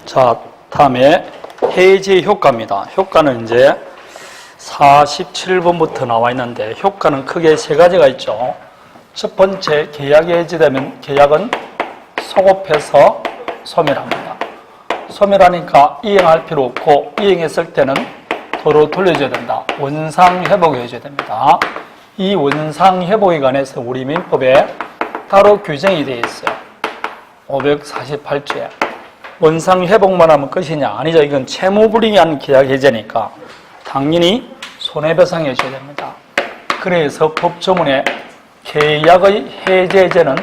자, 다음에 해지의 효과입니다. 효과는 이제 47번부터 나와 있는데 효과는 크게 세 가지가 있죠. 첫 번째, 계약이 해지되면 계약은 소급해서 소멸합니다. 소멸하니까 이행할 필요 없고 이행했을 때는 도로 돌려줘야 된다. 원상회복해 줘야 됩니다. 이 원상회복에 관해서 우리 민법에 따로 규정이 되어 있어요. 548조에. 원상회복만 하면 끝이냐? 아니죠. 이건 채무불이한 계약 해제니까 당연히 손해배상해 줘야 됩니다. 그래서 법조문에 계약의 해제제는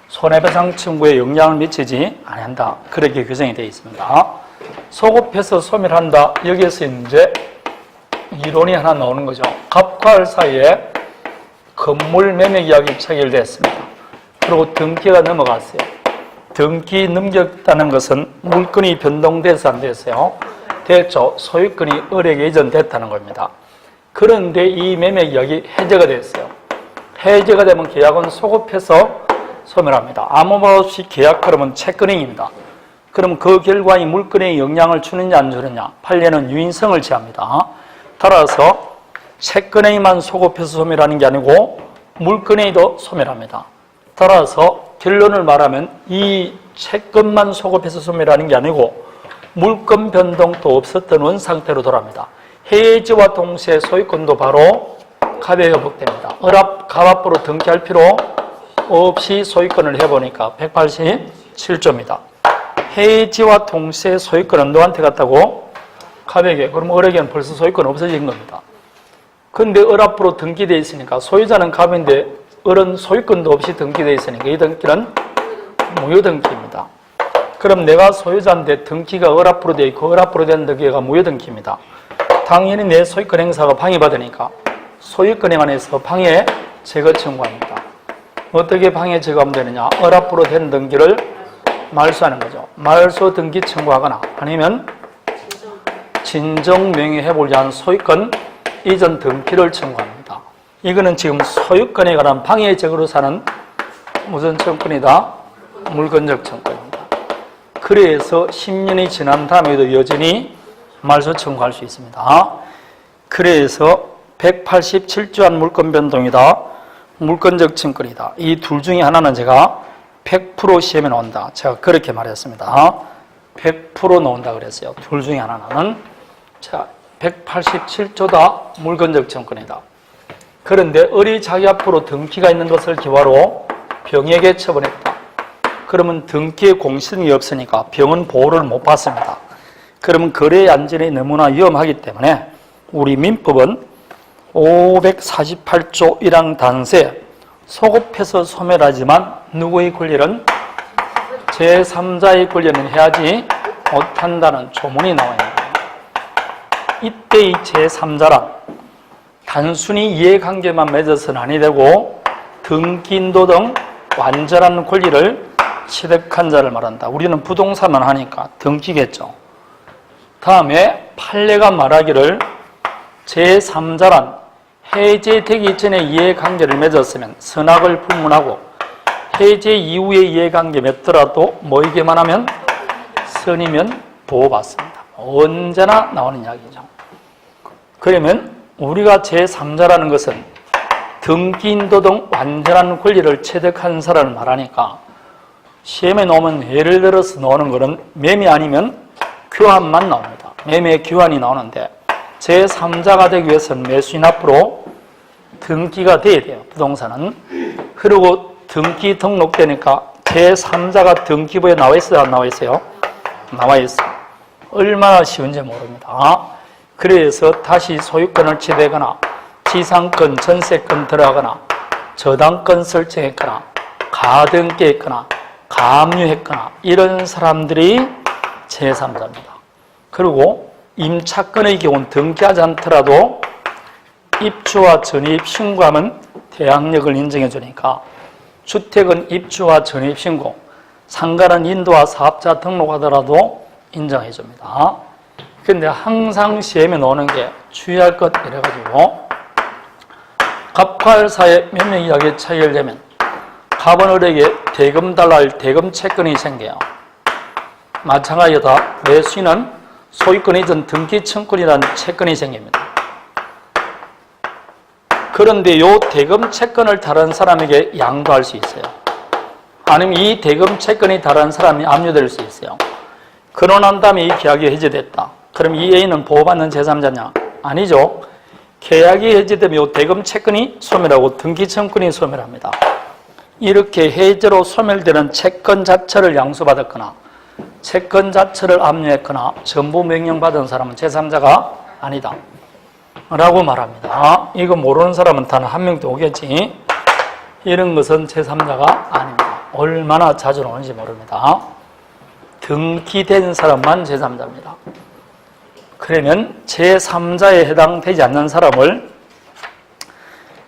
손해배상 청구에 영향을 미치지 않는다. 그렇게 규정이 되어 있습니다. 소급해서 소멸한다. 여기에서 이제 이론이 하나 나오는 거죠. 갑과 을 사이에 건물 매매 계약이 체결됐습니다. 그리고 등기가 넘어갔어요. 등기 넘겼다는 것은 물건이 변동돼서 안 됐어요. 됐죠. 소유권이 을에게 이전됐다는 겁니다. 그런데 이 매매 계약이 해제가 됐어요. 해제가 되면 계약은 소급해서 소멸합니다. 아무 말 없이 계약하려면 채권행위입니다. 그럼 그 결과 이 물건에 영향을 주느냐 안 주느냐? 판례는 유인성을 취합니다. 따라서 채권행위만 소급해서 소멸하는 게 아니고 물건행위도 소멸합니다. 따라서 결론을 말하면 이 채권만 소급해서 소멸하는 게 아니고 물건 변동도 없었던 원상태로 돌아갑니다. 해지와 동시에 소유권도 바로 갑에 회복됩니다. 갑앞으로 등기할 필요 없이 소유권을 해보니까 187조입니다. 해지와 동시에 소유권은 누구한테 갔다고? 갑에게. 그럼 을에게는 벌써 소유권 없어진 겁니다. 근데 을 앞으로 등기되어 있으니까 소유자는 갑인데 을은 소유권도 없이 등기되어 있으니까 이 등기는 무효등기입니다. 그럼 내가 소유자인데 등기가 을 앞으로 되어 있고 을 앞으로 된 등기가 무효등기입니다. 당연히 내 소유권 행사가 방해받으니까 소유권 행안에서 방해 제거 청구합니다. 어떻게 방해 제거하면 되느냐? 을 앞으로 된 등기를 말소하는 거죠. 말소 등기 청구하거나 아니면 진정 명의해보지 않은 소유권 이전 등기를 청구합니다. 이거는 지금 소유권에 관한 방해 제거로 사는 무슨 청구권이다? 물건적 청구입니다. 그래서 10년이 지난 다음에도 여전히 말소 청구할 수 있습니다. 그래서 187조한 물건 변동이다. 물건적 청구권이다. 이 둘 중에 하나는 제가 100% 시험에 나온다. 제가 그렇게 말했습니다. 100% 나온다 그랬어요. 둘 중에 하나는. 자, 187조다. 물건적 청구권이다. 그런데 을이 자기 앞으로 등기가 있는 것을 기화로 병에게 처분했다. 그러면 등기에 공신이 없으니까 병은 보호를 못 받습니다. 그러면 거래 안전이 너무나 위험하기 때문에 우리 민법은 548조 1항 단세 소급해서 소멸하지만 누구의 권리는 제3자의 권리는 해하지 못한다는 조문이 나와 있는 겁니다. 이때 이 제3자란 단순히 이해관계만 맺어서는 아니 되고 등기인도 등 완전한 권리를 취득한 자를 말한다. 우리는 부동산만 하니까 등기겠죠. 다음에 판례가 말하기를 제3자란 해제되기 전에 이해관계를 맺었으면 선악을 불문하고 해제 이후에 이해관계 맺더라도 모이게만 하면 선이면 보호받습니다. 언제나 나오는 이야기죠. 그러면 우리가 제3자라는 것은 등기인도 등 완전한 권리를 취득한 사람을 말하니까 시험에 나오면 예를 들어서 나오는 것은 매매 아니면 교환만 나옵니다. 매매 교환이 나오는데 제3자가 되기 위해서는 매수인 앞으로 등기가 돼야 돼요. 부동산은. 그리고 등기 등록되니까 제3자가 등기부에 나와 있어요? 안 나와 있어요? 나와 있어요. 얼마나 쉬운지 모릅니다. 그래서 다시 소유권을 취득하거나 지상권, 전세권 들어가거나 저당권 설정했거나 가등기했거나 가압류했거나 이런 사람들이 제3자입니다. 그리고 임차권의 경우는 등기하지 않더라도 입주와 전입 신고하면 대항력을 인정해 주니까 주택은 입주와 전입 신고, 상가는 인도와 사업자 등록하더라도 인정해 줍니다. 근데 항상 시험에 나오는 게 주의할 것 이래가지고 갑과 을 사이에 매매 계약이 체결되면 갑은 을에게 대금 달라 할 대금 채권이 생겨요. 마찬가지다. 매수인은 소유권이든 등기청권이든 채권이 생깁니다. 그런데 이 대금 채권을 다른 사람에게 양도할 수 있어요. 아니면 이 대금 채권이 다른 사람이 압류될 수 있어요. 그러고 난 다음에 이 계약이 해지됐다. 그럼 이 A는 보호받는 제3자냐? 아니죠. 계약이 해지되면 이 대금 채권이 소멸하고 등기청권이 소멸합니다. 이렇게 해지로 소멸되는 채권 자체를 양수받았거나 채권 자체를 압류했거나 전부 명령받은 사람은 제3자가 아니다 라고 말합니다. 이거 모르는 사람은 단 한 명도 오겠지. 이런 것은 제3자가 아닙니다. 얼마나 자주 나오는지 모릅니다. 등기된 사람만 제3자입니다. 그러면 제3자에 해당되지 않는 사람을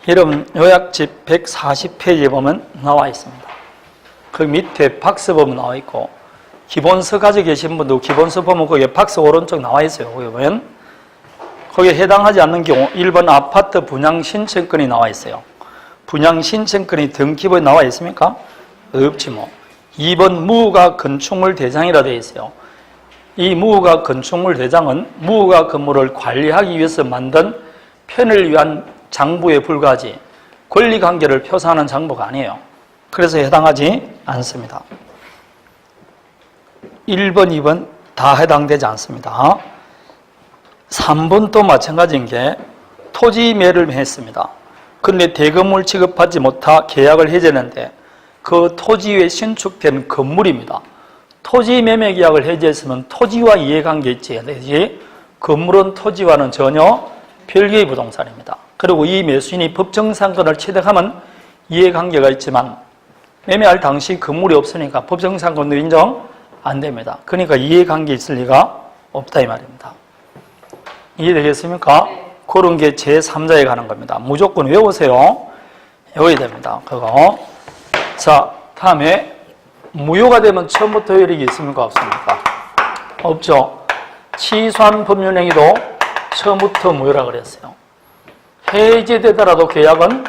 여러분 요약집 140페이지에 보면 나와 있습니다. 그 밑에 박스 보면 나와 있고 기본서 가지고 계신 분도 기본서 보면 거기에 박스 오른쪽 나와 있어요. 거기 보면 거기에 해당하지 않는 경우 1번 아파트 분양 신청권이 나와 있어요. 분양 신청권이 등기부에 나와 있습니까? 없지 뭐. 2번 무허가 건축물 대장이라 되어 있어요. 이 무허가 건축물 대장은 무허가 건물을 관리하기 위해서 만든 편을 위한 장부에 불과하지 권리관계를 표사하는 장부가 아니에요. 그래서 해당하지 않습니다. 1번, 2번 다 해당되지 않습니다. 3번도 마찬가지인 게 토지 매를 했습니다. 그런데 대금을 지급하지 못하 계약을 해제했는데 그 토지 위에 신축된 건물입니다. 토지 매매 계약을 해제했으면 토지와 이해관계 있지. 건물은 토지와는 전혀 별개의 부동산입니다. 그리고 이 매수인이 법정상권을 취득하면 이해관계가 있지만 매매할 당시 건물이 없으니까 법정상권도 인정 안 됩니다. 그러니까 이해관계 있을 리가 없다 이 말입니다. 이해되겠습니까? 그런 게 제3자에 관한 겁니다. 무조건 외우세요. 외워야 됩니다. 그거. 자, 다음에 무효가 되면 처음부터 효력이 있습니까? 없습니까? 없죠. 취소한 법률행위도 처음부터 무효라 그랬어요. 해제되더라도 계약은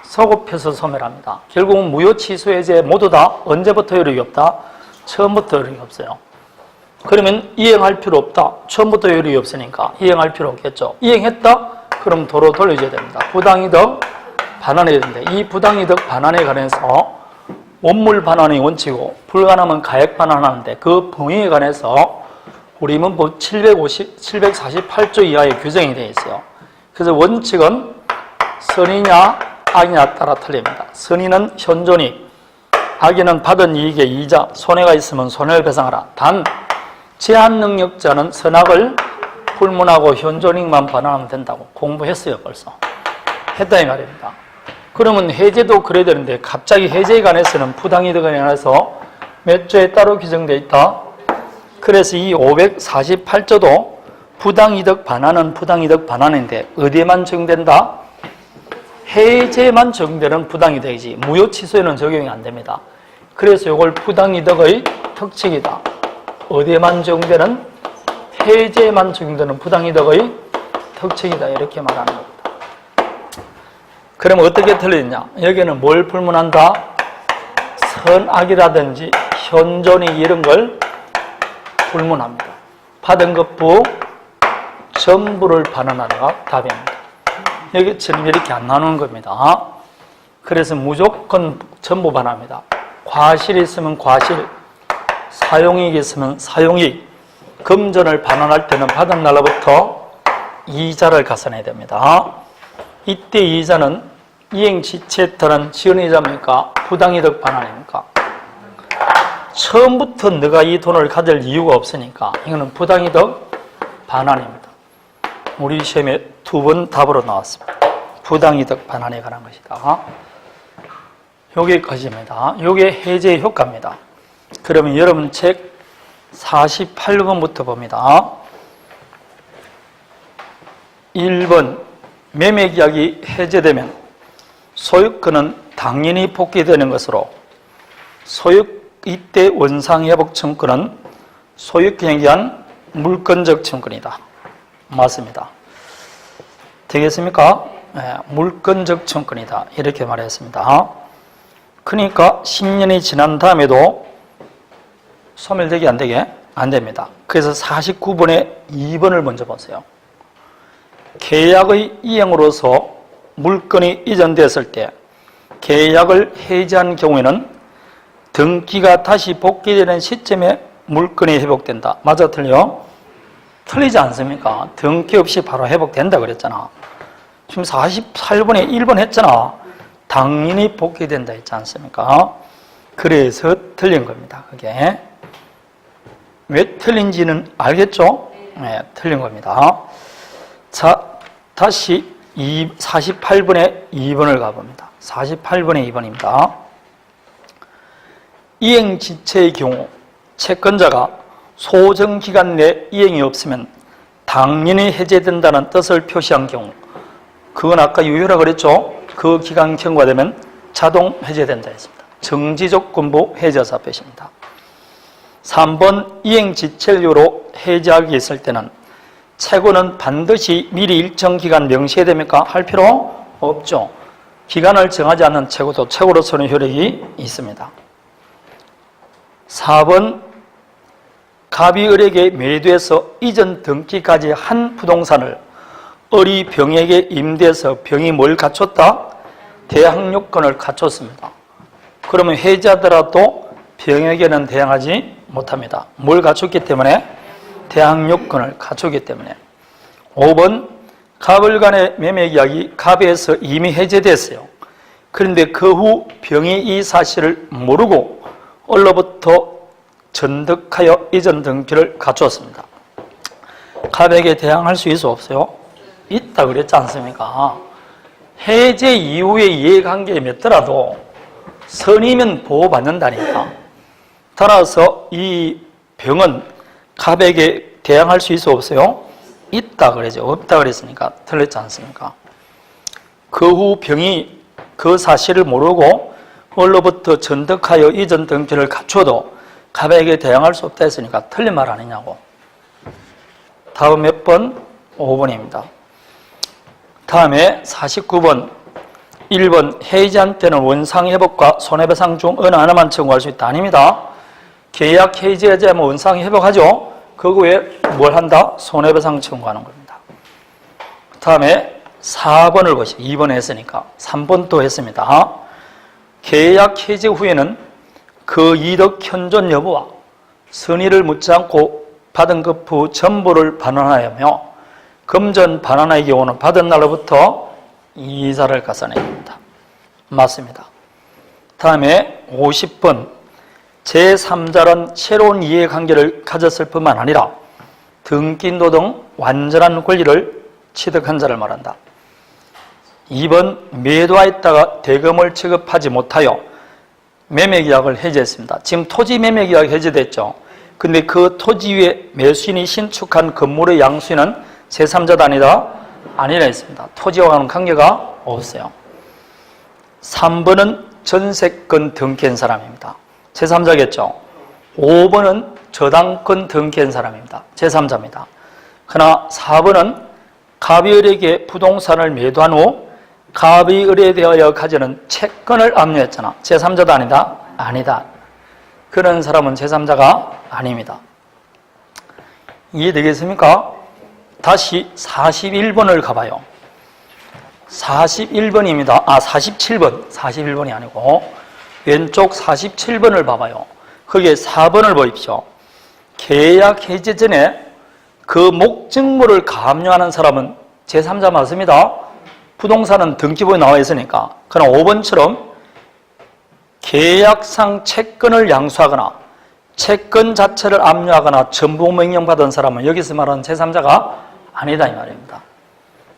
서급해서 소멸합니다. 결국은 무효, 취소, 해제 모두 다 언제부터 효력이 없다? 처음부터 효력이 없어요. 그러면 이행할 필요 없다. 처음부터 효력이 없으니까 이행할 필요 없겠죠. 이행했다? 그럼 도로 돌려줘야 됩니다. 부당이득 반환해야 됩니다. 이 부당이득 반환에 관해서 원물 반환이 원칙이고 불가능하면 가액 반환하는데 그 범위에 관해서 우리 민법 748조 이하의 규정이 되어 있어요. 그래서 원칙은 선의냐 악이냐 따라 틀립니다. 선의는 현존이익, 악의는 받은 이익의 이자, 손해가 있으면 손해를 배상하라. 단 제한 능력자는 선악을 불문하고 현존이익만 반환하면 된다고 공부했어요. 벌써 했다 이 말입니다. 그러면 해제도 그래야 되는데 갑자기 해제에 관해서는 부당이득에 관해서 몇 조에 따로 규정되어 있다. 그래서 이 548조도 부당이득 반환은 부당이득 반환인데 어디에만 적용된다? 해제만 적용되는 부당이득이지 무효 취소에는 적용이 안 됩니다. 그래서 이걸 부당이득의 특징이다. 어디에만 적용되는? 해제만 적용되는 부당이득의 특징이다. 이렇게 말하는 겁니다. 그러면 어떻게 틀리느냐? 여기는 뭘 불문한다? 선악이라든지 현존이 이런 걸 불문합니다. 받은 것부 전부를 반환하다가 답입니다. 여기처럼 이렇게 안 나누는 겁니다. 그래서 무조건 전부 반환합니다. 과실이 있으면 과실, 사용이익이 있으면 사용이익, 금전을 반환할 때는 받은 날로부터 이자를 가산해야 됩니다. 이때 이자는 이행지체에 따른 지연이자입니까? 부당이득 반환입니까? 처음부터 내가 이 돈을 가질 이유가 없으니까 이거는 부당이득 반환입니다. 우리 시험에 2번 답으로 나왔습니다. 부당이득 반환에 관한 것이다. 여기까지입니다. 이게 해제의 효과입니다. 그러면 여러분 책 48번부터 봅니다. 1번 매매계약이 해제되면 소유권은 당연히 복귀되는 것으로 이때 원상회복 청구는 소유권에 의한 물권적 청구이다. 맞습니다. 되겠습니까? 네, 물권적 청구이다. 이렇게 말했습니다. 그러니까 10년이 지난 다음에도 소멸되게 안 되게 안 됩니다. 그래서 49번에 2번을 먼저 보세요. 계약의 이행으로서 물건이 이전됐을 때 계약을 해지한 경우에는 등기가 다시 복귀되는 시점에 물건이 회복된다. 맞아, 틀려? 틀리지 않습니까? 등기 없이 바로 회복된다 그랬잖아. 지금 48번에 1번 했잖아. 당연히 복귀된다 했지 않습니까? 그래서 틀린 겁니다. 그게 왜 틀린지는 알겠죠? 네, 틀린 겁니다. 자, 다시 48번에 2번을 가봅니다. 48번에 2번입니다. 이행지체의 경우 채권자가 소정기간 내 이행이 없으면 당연히 해제된다는 뜻을 표시한 경우, 그건 아까 유효라 그랬죠? 그 기간 경과되면 자동 해제된다 했습니다. 정지조건부 해제사 표시입니다. 3번 이행지체료로 해제하기 있을 때는 채권은 반드시 미리 일정 기간 명시해야 됩니까? 할 필요 없죠. 기간을 정하지 않는 채권도 채권으로서는 효력이 있습니다. 4번 갑이 을에게 매도해서 이전 등기까지 한 부동산을 을이 병에게 임대해서 병이 뭘 갖췄다? 대항요건을 갖췄습니다. 그러면 해지하더라도 병에게는 대항하지 못합니다. 뭘 갖췄기 때문에? 대항요건을 갖췄기 때문에. 5번 갑을 간의 매매계약이 갑에서 이미 해제됐어요. 그런데 그 후 병이 이 사실을 모르고 을로부터 전득하여 이전 등기를 갖추었습니다. 갑에게 대항할 수 있어 없어요? 있다 그랬지 않습니까? 해제 이후에 이해관계에 맺더라도 선이면 보호받는다니까. 따라서 이 병은 갑에게 대항할 수 있어 없어요? 있다 그러죠. 없다 그랬으니까 틀렸지 않습니까? 그 후 병이 그 사실을 모르고 을로부터 전득하여 이전 등기를 갖춰도 갑에게 대항할 수 없다 했으니까 틀린 말 아니냐고. 다음 몇 번? 5번입니다. 다음에 49번 1번 해지한 때는 원상회복과 손해배상 중 어느 하나만 청구할 수 있다. 아닙니다. 계약 해지하자면 원상회복하죠. 그 후에 뭘 한다? 손해배상 청구하는 겁니다. 다음에 4번을 보시죠. 2번 했으니까 3번 또 했습니다. 계약 해지 후에는 그 이득 현존 여부와 선의를 묻지 않고 받은 급후 전부를 반환하여며 금전 반환의 경우는 받은 날로부터 이자를 가산해야 됩니다. 맞습니다. 다음에 50번 제3자는 새로운 이해관계를 가졌을 뿐만 아니라 등기인도 등 완전한 권리를 취득한 자를 말한다. 2번 매도하였다가 대금을 지급하지 못하여 매매계약을 해지했습니다. 지금 토지 매매계약이 해지됐죠. 근데 그 토지 위에 매수인이 신축한 건물의 양수인은 제3자도 아니다? 아니라 했습니다. 토지와는 관계가 없어요. 3번은 전세권 등기한 사람입니다. 제3자겠죠. 5번은 저당권 등기한 사람입니다. 제3자입니다. 그러나 4번은 갑이 을에게 부동산을 매도한 후 갑이 을에 대하여 가지는 채권을 압류했잖아. 제3자도 아니다? 아니다. 그런 사람은 제3자가 아닙니다. 이해되겠습니까? 다시 41번을 가봐요. 41번입니다. 47번. 41번이 아니고 왼쪽 47번을 봐봐요. 거기에 4번을 보십시오. 계약 해지 전에 그 목적물을 감유하는 사람은 제3자 맞습니다. 부동산은 등기부에 나와 있으니까. 그러나 5번처럼 계약상 채권을 양수하거나 채권 자체를 압류하거나 전부 명령받은 사람은 여기서 말하는 제3자가 아니다 이 말입니다.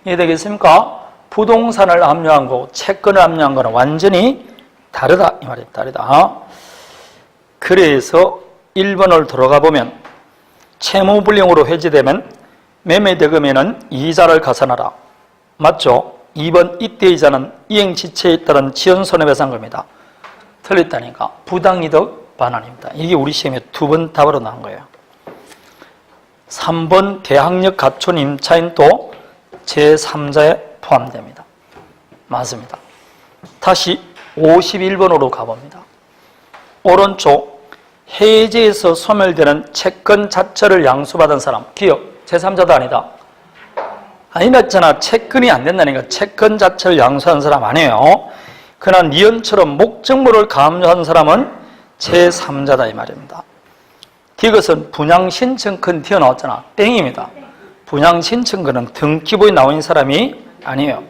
이해되겠습니까? 부동산을 압류한 거고 채권을 압류한 거는 완전히 다르다 이 말입니다. 다르다. 그래서 1번을 들어가 보면 채무불량으로 해지되면 매매대금에는 이자를 가산하라. 맞죠? 2번 이때 이자는 이행지체에 따른 지연손해배상금이다. 틀렸다니까. 부당이득 반환입니다. 이게 우리 시험에 2번 답으로 나온 거예요. 3번 대항력 갖춘 임차인도 제3자에 포함됩니다. 맞습니다. 다시 51번으로 가봅니다. 오른쪽 해지에서 소멸되는 채권 자체를 양수받은 사람, 기업, 제3자도 아니다. 아니랬잖아. 채권이 안 된다니까. 채권 자체를 양수한 사람 아니에요. 그러나 니은처럼 목적물을 감수한 사람은 제3자다 이 말입니다. 이것은 분양신청권 튀어나왔잖아. 땡입니다. 분양신청권은 등기부에 나온 사람이 아니에요.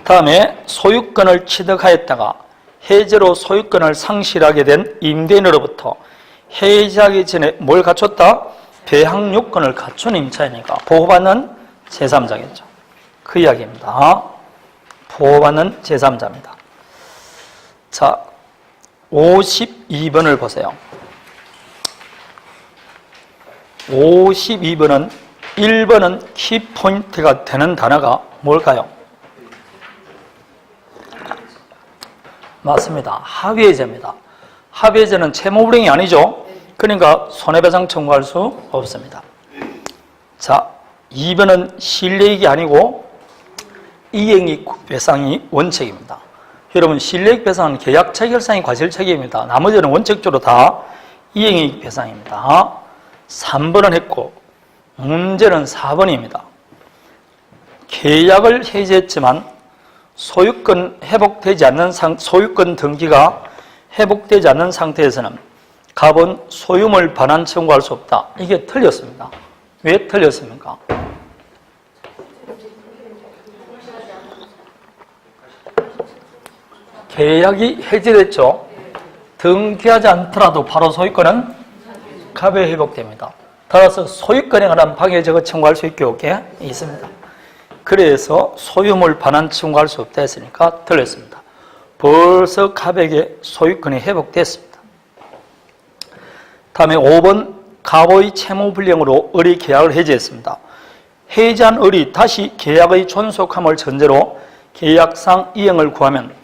다음에 소유권을 취득하였다가 해지로 소유권을 상실하게 된 임대인으로부터 해지하기 전에 뭘 갖췄다? 배항요건을 갖춘 임차이니까 보호받는 제3자겠죠. 그 이야기입니다. 보호받는 제3자입니다. 자, 52번을 보세요. 52번은 1번은 키포인트가 되는 단어가 뭘까요? 맞습니다. 합의해제입니다. 합의해제는 채무불이행이 아니죠. 그러니까 손해배상 청구할 수 없습니다. 자, 2번은 실례익이 아니고 이행이익 배상이 원칙입니다. 여러분, 실례익 배상은 계약 체결상의 과실책임입니다. 나머지는 원칙적으로 다 이행이익 배상입니다. 3번은 했고 문제는 4번입니다. 계약을 해지했지만 소유권 회복되지 않는 소유권 등기가 회복되지 않는 상태에서는 갑은 소유물 반환 청구할 수 없다. 이게 틀렸습니다. 왜 틀렸습니까? 계약이 해지됐죠. 등기하지 않더라도 바로 소유권은 갑에 회복됩니다. 따라서 소유권에 관한 방해 제거 청구할 수 있게 있습니다. 그래서 소유물 반환 청구할 수 없다 했으니까 틀렸습니다. 벌써 갑에게 소유권이 회복됐습니다. 다음에 5번 갑의 채무불이행으로 을이 계약을 해지했습니다. 해지한 을이 다시 계약의 존속함을 전제로 계약상 이행을 구하면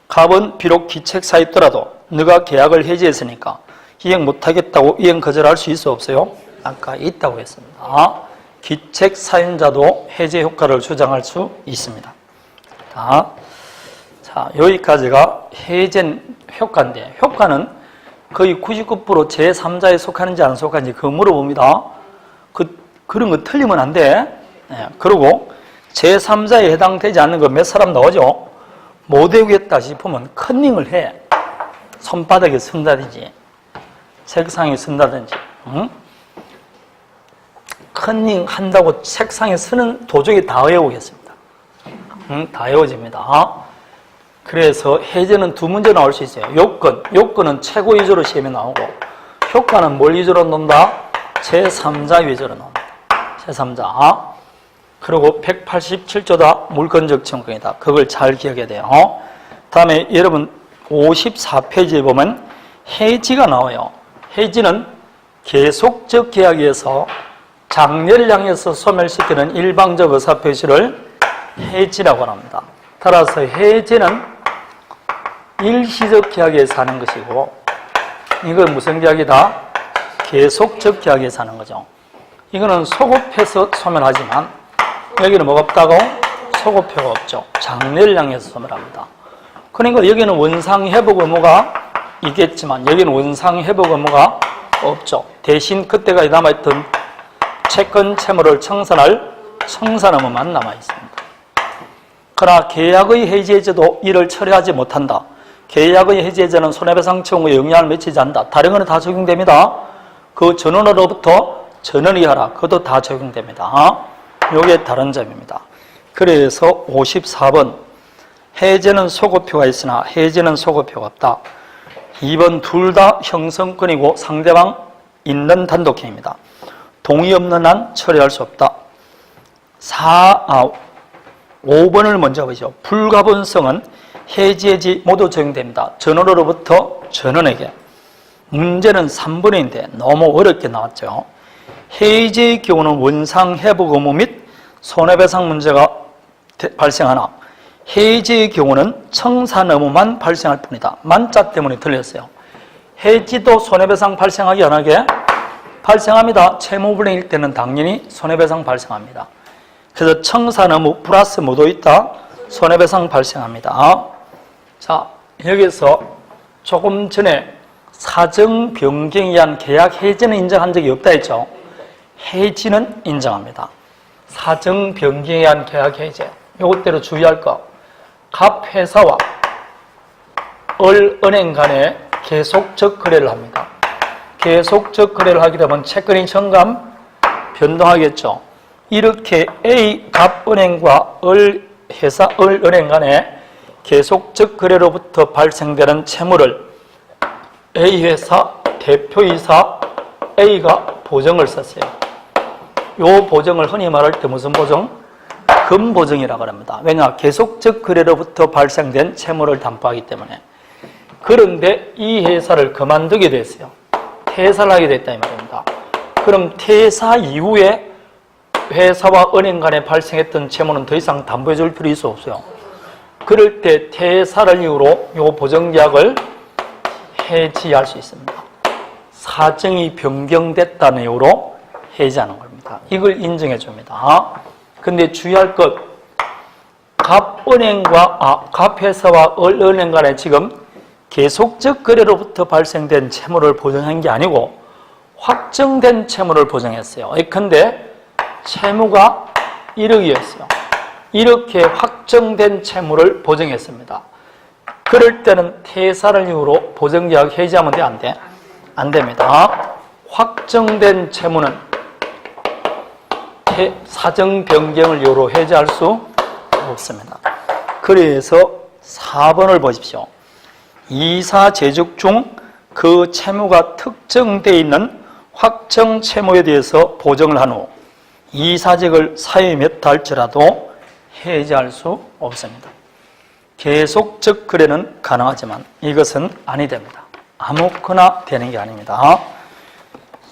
갑은 비록 기책사였더라도 너가 계약을 해지했으니까 이행 못하겠다고 이행 거절할 수 있어 없어요? 아까 있다고 했습니다. 기책사인자도 해제 효과를 주장할 수 있습니다. 자, 여기까지가 해제 효과인데 효과는 거의 99% 제3자에 속하는지 안 속하는지 그거 물어봅니다. 그런 거 틀리면 안 돼. 네, 그리고 제3자에 해당되지 않는 거 몇 사람 나오죠? 못 외우겠다 싶으면 컨닝을 해. 손바닥에 쓴다든지 책상에 쓴다든지 컨닝 한다고 책상에 쓰는 도중에 다 외우겠습니다. 다 외워집니다. 그래서 해제는 두 문제 나올 수 있어요. 요건은 최고 위주로 시험에 나오고 효과는 뭘 위주로 논다? 제3자 위주로 나옵니다. 제3자. 그리고 187조다 물권적 청구이다. 그걸 잘 기억해야 돼요. 다음에 여러분 54페이지에 보면 해지가 나와요. 해지는 계속적 계약에서 장래를 향해서 소멸시키는 일방적 의사표시를 해지라고 합니다. 따라서 해지는 일시적 계약에서 하는 것이고 이건 무슨 계약이다? 계속적 계약에서 하는 거죠. 이거는 소급해서 소멸하지만 여기는 뭐가 없다고? 소급표가 없죠. 장래를 향해서 소멸합니다. 그러니까 여기는 원상회복 의무가 있겠지만 여기는 원상회복 의무가 없죠. 대신 그때까지 남아있던 채권 채무를 청산할 청산 의무만 남아있습니다. 그러나 계약의 해지해제도 이를 처리하지 못한다. 계약의 해지해제는 손해배상 청구에 영향을 미치지 않는다. 다른 거는 다 적용됩니다. 그 전원으로부터 전원이 하라. 그것도 다 적용됩니다. 이게 다른 점입니다. 그래서 54번 해제는 소급표가 있으나 해제는 소급표가 없다. 2번 둘 다 형성권이고 상대방 있는 단독행위입니다. 동의 없는 한 처리할 수 없다. 5번을 먼저 보죠. 불가분성은 해지해지 모두 적용됩니다. 전원으로부터 전원에게. 문제는 3번인데 너무 어렵게 나왔죠. 해지의 경우는 원상회복 의무 및 손해배상 문제가 발생하나 해지의 경우는 청산 의무만 발생할 뿐이다. 만자 때문에 틀렸어요. 해지도 손해배상 발생하기 안 하게? 발생합니다. 채무불이행일 때는 당연히 손해배상 발생합니다. 그래서 청산 의무 플러스 뭐도 있다? 손해배상 발생합니다. 자, 여기서 조금 전에 사정 변경에 의한 계약 해지는 인정한 적이 없다 했죠. 해지는 인정합니다. 사정 변경에 의한 계약 해지. 요것대로 주의할 거. 갑 회사와 을 은행 간에 계속적 거래를 합니다. 계속적 거래를 하게 되면 채권의 정감 변동하겠죠. 이렇게 A 갑 은행과 을 회사 을 은행 간에 계속적 거래로부터 발생되는 채무를 A 회사 대표이사 A가 보증을 썼어요. 이 보증을 흔히 말할 때 무슨 보증? 금보증이라고 합니다. 왜냐? 계속적 거래로부터 발생된 채무를 담보하기 때문에. 그런데 이 회사를 그만두게 됐어요. 퇴사를 하게 됐다 이 말입니다. 그럼 퇴사 이후에 회사와 은행 간에 발생했던 채무는 더 이상 담보해 줄 필요 있어 없어요. 그럴 때 퇴사를 이유로 이 보증계약을 해지할 수 있습니다. 사정이 변경됐다는 이유로 해지하는 겁니다. 이걸 인정해 줍니다. 근데 주의할 것, 갑회사와 을은행 간에 지금 계속적 거래로부터 발생된 채무를 보증한 게 아니고 확정된 채무를 보증했어요. 근데 채무가 1억이었어요. 이렇게 확정된 채무를 보증했습니다. 그럴 때는 퇴사를 이유로 보증계약 해지하면 돼? 안 돼? 안 됩니다. 확정된 채무는 사정 변경을 이유로 해지할 수 없습니다. 그래서 4번을 보십시오. 이사 재직 중 그 채무가 특정되어 있는 확정 채무에 대해서 보증을 한 후 이사직을 사유했다 할지라도 해지할 수 없습니다. 계속적 거래는 가능하지만 이것은 아니 됩니다. 아무거나 되는 게 아닙니다.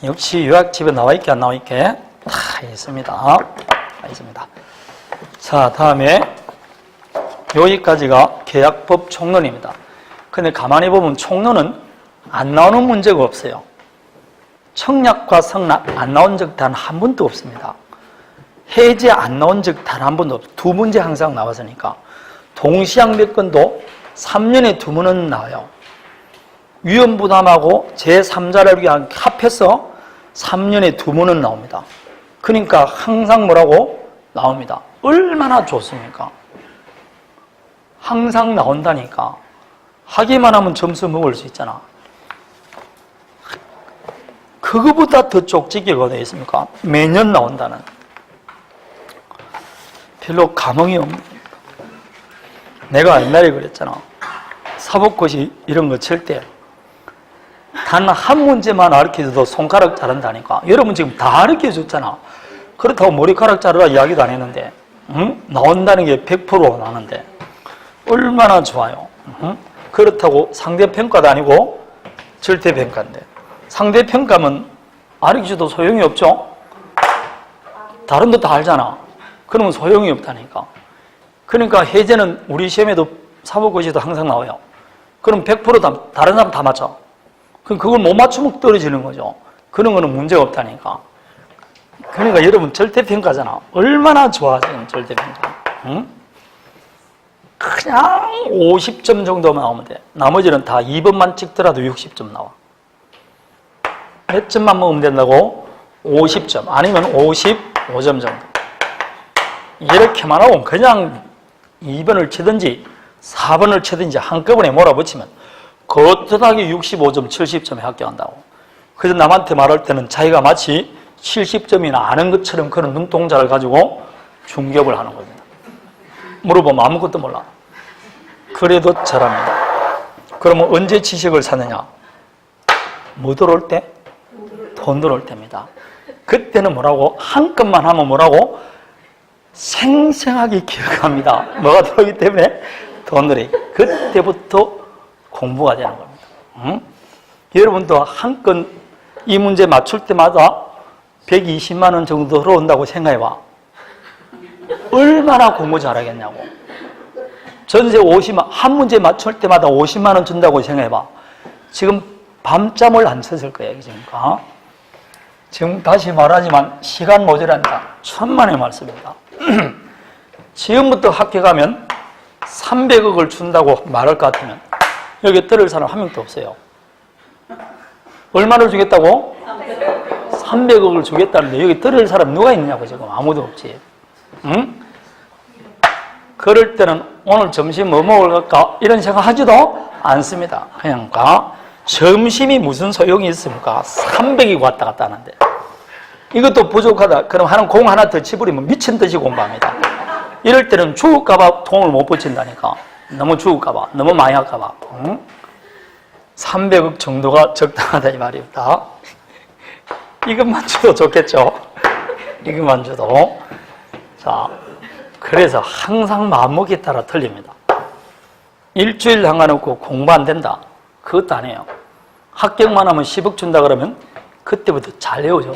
역시 요약집에 나와 있게 안 나와 있게 다 있습니다. 자, 다음에 여기까지가 계약법 총론입니다. 근데 가만히 보면 총론은 안 나오는 문제가 없어요. 청약과 성납 안 나온 적 단 한 번도 없습니다. 해지 안 나온 적 단 한 번도 없어요. 두 문제 항상 나왔으니까. 동시양매권도 3년에 2번은 나와요. 위험부담하고 제3자를 합해서 3년에 2번은 나옵니다. 그러니까 항상 뭐라고? 나옵니다. 얼마나 좋습니까? 항상 나온다니까. 하기만 하면 점수 먹을 수 있잖아. 그거보다 더 쪽지기가 어디 있습니까? 매년 나온다는. 별로 감흥이 없는. 내가 옛날에 그랬잖아. 사법고시 이런 거 칠 때 단 한 문제만 가르쳐줘도 손가락 자른다니까. 여러분 지금 다 가르쳐줬잖아. 그렇다고 머리카락 자르라 이야기도 안 했는데 나온다는 게 100% 나는데 얼마나 좋아요. 그렇다고 상대평가도 아니고 절대평가인데 상대평가면 가르쳐줘도 소용이 없죠. 다른 거 다 알잖아. 그러면 소용이 없다니까. 그러니까 해제는 우리 시험에도 사법고시도 항상 나와요. 그럼 100% 다른 사람 다 맞춰. 그럼 그걸 못 맞추면 떨어지는 거죠. 그런 거는 문제가 없다니까. 그러니까 여러분 절대평가잖아. 얼마나 좋아 지금 절대평가. 응? 그냥 50점 정도만 나오면 돼. 나머지는 다 2번만 찍더라도 60점 나와. 몇 점만 먹으면 된다고? 50점 아니면 55점 정도. 이렇게만 하고 그냥 2번을 치든지 4번을 치든지 한꺼번에 몰아붙이면 거뜬하게 65점, 70점에 합격한다고. 그래서 남한테 말할 때는 자기가 마치 70점이나 아는 것처럼 그런 눈동자를 가지고 중격을 하는 겁니다. 물어보면 아무것도 몰라. 그래도 잘합니다. 그러면 언제 지식을 찾느냐? 뭐 들어올 때? 돈 들어올 때입니다. 그때는 뭐라고? 한 건만 하면 뭐라고? 생생하게 기억합니다. 뭐가 들어오기 때문에 돈들이. 그때부터 공부가 되는 겁니다. 응? 여러분도 한 건 이 문제 맞출 때마다 120만 원 정도 들어온다고 생각해봐. 얼마나 공부 잘하겠냐고. 전세 50만, 한 문제 맞출 때마다 50만 원 준다고 생각해봐. 지금 밤잠을 안 쳤을 거예요. 지금 다시 말하지만 시간 모자란다. 천만의 말씀입니다. 지금부터 합격하면 300억을 준다고 말할 것 같으면 여기 들을 사람 한 명도 없어요. 얼마를 주겠다고? 300억을 주겠다는데 여기 들을 사람 누가 있냐고 지금 아무도 없지. 응? 그럴 때는 오늘 점심 뭐 먹을까? 이런 생각 하지도 않습니다. 그냥 가. 점심이 무슨 소용이 있습니까? 300이 왔다 갔다 하는데. 이것도 부족하다. 그럼 공 하나 더 치부리면 미친 듯이 공부합니다. 이럴 때는 죽을까봐 돈을 못 붙인다니까. 너무 죽을까봐, 너무 많이 할까봐. 응? 300억 정도가 적당하다 이 말입니다. 이것만 줘도 좋겠죠? 이것만 줘도. 자, 그래서 항상 마음먹기에 따라 틀립니다. 일주일 상관없고 공부 안 된다. 그것도 아니에요. 합격만 하면 10억 준다 그러면 그때부터 잘 외우죠.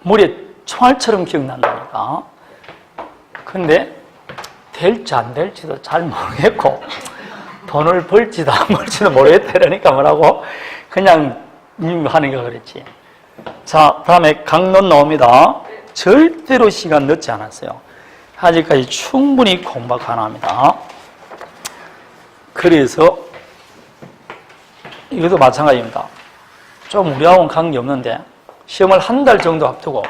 물에 총알처럼 기억난다니까. 근데 될지 안 될지도 잘 모르겠고 돈을 벌지도 안 벌지도 모르겠다 이러니까 뭐라고 그냥 하는 거 그랬지. 자, 다음에 강론 나옵니다. 절대로 시간 늦지 않았어요. 아직까지 충분히 공부가 가능합니다. 그래서 이것도 마찬가지입니다. 좀 우리하고는 관계없는데 시험을 한 달 정도 앞두고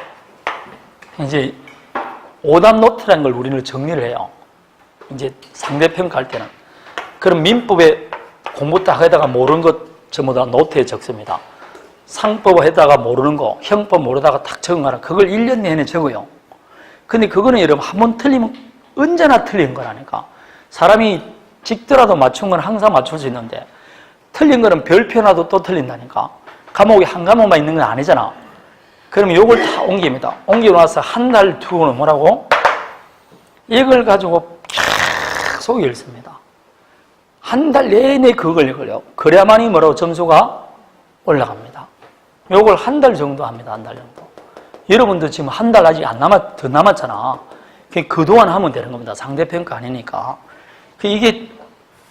이제 오답 노트라는 걸 우리는 정리를 해요. 이제 상대평가할 때는. 그럼 민법에 공부 딱 해다가 모르는 것 전부 다 노트에 적습니다. 상법 해다가 모르는 거, 형법 모르다가 탁 적은 거는 그걸 1년 내내 적어요. 근데 그거는 여러분 한 번 틀리면 언제나 틀린 거라니까. 사람이 직더라도 맞춘 건 항상 맞출 수 있는데 틀린 거는 별표 놔도 또 틀린다니까. 과목이 한 과목만 있는 건 아니잖아. 그러면 이걸 다 옮깁니다. 옮기고 나서 한 달 두고는 뭐라고? 이걸 가지고 계속 읽습니다. 한 달 내내 그걸 읽어요. 그래야만이 뭐라고 점수가 올라갑니다. 요걸 한 달 정도 합니다. 한 달 정도. 여러분도 지금 한 달 아직 더 남았잖아. 그동안 하면 되는 겁니다. 상대평가 아니니까. 이게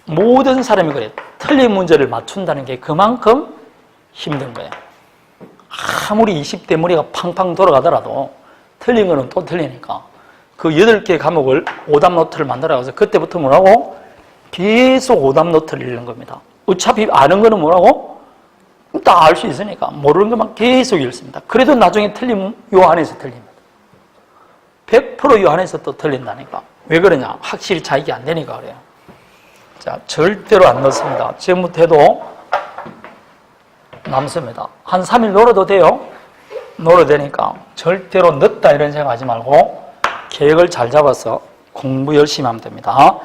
모든 사람이 그래요. 틀린 문제를 맞춘다는 게 그만큼 힘든 거예요. 아무리 20대 머리가 팡팡 돌아가더라도 틀린 거는 또 틀리니까 그 8개 과목을 오답 노트를 만들어가서 그때부터 뭐라고? 계속 오답 노트를 읽는 겁니다. 어차피 아는 거는 뭐라고? 다 알 수 있으니까 모르는 것만 계속 읽습니다. 그래도 나중에 틀리면 요 안에서 틀립니다. 100% 요 안에서 또 틀린다니까. 왜 그러냐? 확실히 자기가 안 되니까 그래요. 자, 절대로 안 넣습니다. 지금부터 해도 남습니다. 한 3일 놀아도 돼요. 놀아도 되니까 절대로 늦다 이런 생각 하지 말고 계획을 잘 잡아서 공부 열심히 하면 됩니다.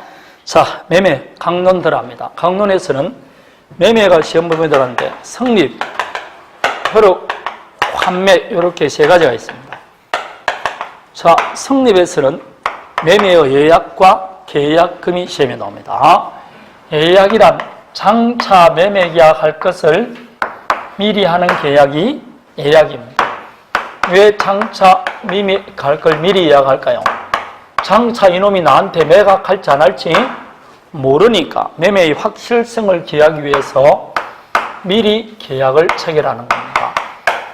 자, 매매 강론 들어갑니다. 강론에서는 매매가 시험 범위에 들어가는데 성립, 효력, 환매 이렇게 세 가지가 있습니다. 자, 성립에서는 매매의 예약과 계약금이 시험에 나옵니다. 예약이란 장차 매매 계약할 것을 미리 하는 계약이 예약입니다. 왜 장차 매매할 걸 미리 예약할까요? 장차 이놈이 나한테 매각할지 안 할지 모르니까 매매의 확실성을 기하기 위해서 미리 계약을 체결하는 겁니다.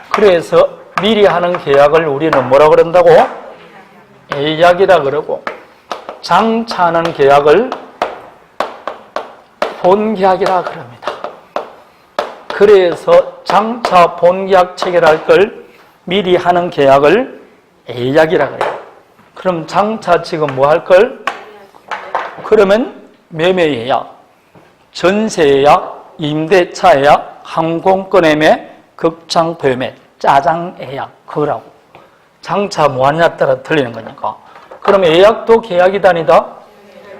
그래서 미리 하는 계약을 우리는 뭐라 그런다고? 예약이라 그러고 장차 하는 계약을 본계약이라 그럽니다. 그래서 장차 본계약 체결할 걸 미리 하는 계약을 예약이라 그래요. 그럼 장차 지금 뭐 할 걸? 그러면 매매 예약, 전세 예약, 임대차 예약, 항공권 예매, 극장표 예매, 짜장 예약 그거라고. 장차 뭐 하냐에 따라 틀리는 거니까. 그럼 예약도 계약이다 아니다?